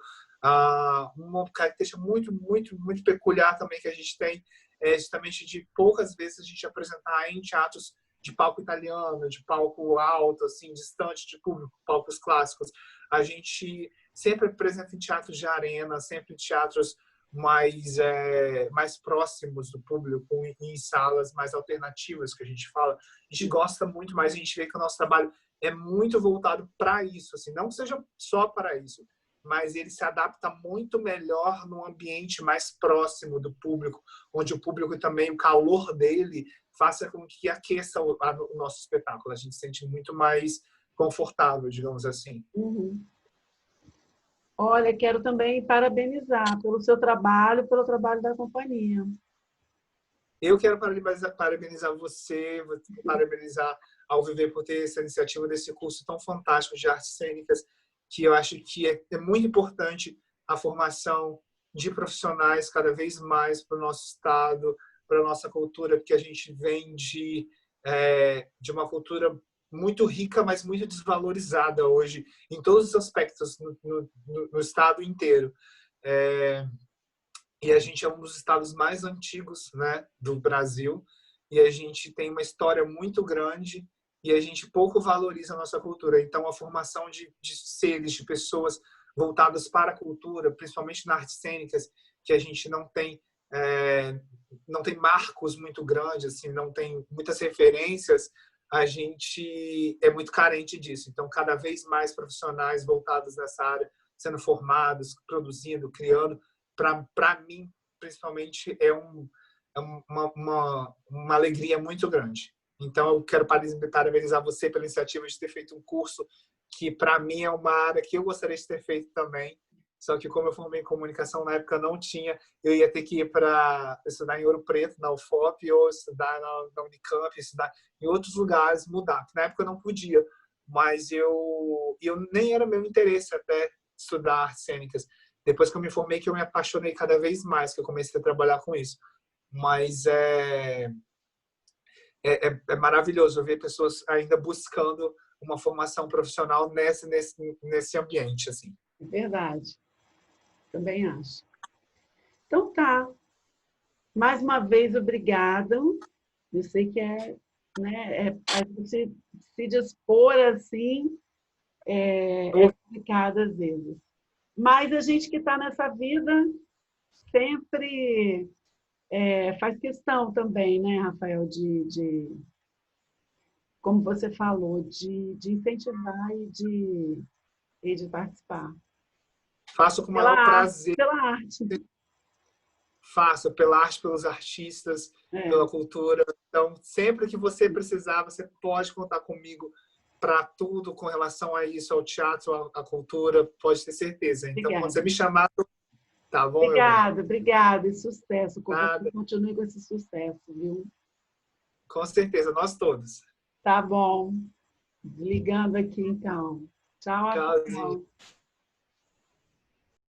Uma característica muito, muito, muito peculiar também que a gente tem é justamente de poucas vezes a gente apresentar em teatros de palco italiano, de palco alto, assim, distante de público, palcos clássicos. A gente sempre apresenta em teatros de arena, sempre em teatros mais próximos do público, em salas mais alternativas, que a gente fala. A gente gosta muito mais, a gente vê que o nosso trabalho é muito voltado para isso, assim, não que seja só para isso, mas ele se adapta muito melhor num ambiente mais próximo do público, onde o público também, o calor dele, faça com que aqueça o nosso espetáculo. A gente se sente muito mais confortável, digamos assim. uhum. Olha, quero também parabenizar pelo seu trabalho, pelo trabalho da companhia. Eu quero parabenizar você, parabenizar ao Viver por ter essa iniciativa desse curso tão fantástico de artes cênicas, que eu acho que é muito importante a formação de profissionais cada vez mais para o nosso estado, para a nossa cultura, porque a gente vem de uma cultura muito rica, mas muito desvalorizada hoje, em todos os aspectos, no estado inteiro. É, e a gente é um dos estados mais antigos, né, do Brasil, e a gente tem uma história muito grande e a gente pouco valoriza a nossa cultura. Então, a formação de seres, de pessoas voltadas para a cultura, principalmente nas artes cênicas, que a gente não tem marcos muito grandes, assim, não tem muitas referências, a gente é muito carente disso. Então, cada vez mais profissionais voltados nessa área, sendo formados, produzindo, criando, para mim, principalmente, uma alegria muito grande. Então, eu quero parabenizar você pela iniciativa de ter feito um curso que, para mim, é uma área que eu gostaria de ter feito também. Só que, como eu formei em comunicação, na época não tinha, eu ia ter que ir para estudar em Ouro Preto, na UFOP, ou estudar na Unicamp, estudar em outros lugares, mudar. Na época eu não podia, mas eu nem era meu interesse até estudar artes cênicas. Depois que eu me formei, que eu me apaixonei cada vez mais, que eu comecei a trabalhar com isso. Mas é maravilhoso ver pessoas ainda buscando uma formação profissional nesse ambiente, assim. Verdade, também acho. Então tá. Mais uma vez, obrigada. Eu sei que a gente se dispor assim é complicado às vezes. Mas a gente que está nessa vida sempre faz questão também, né, Rafael, como você falou, de incentivar e de participar. Faço com o maior prazer. Pela arte. Faço pela arte, pelos artistas, pela cultura. Então, sempre que você precisar, você pode contar comigo para tudo com relação a isso, ao teatro, à cultura, pode ter certeza. Então, Obrigada. quando você me chamar, tá bom, obrigada, obrigada. E sucesso. Nada. Continue com esse sucesso, viu? Com certeza, nós todos. Tá bom. Desligando aqui, então. Tchau, Tchauzinho. Rafael.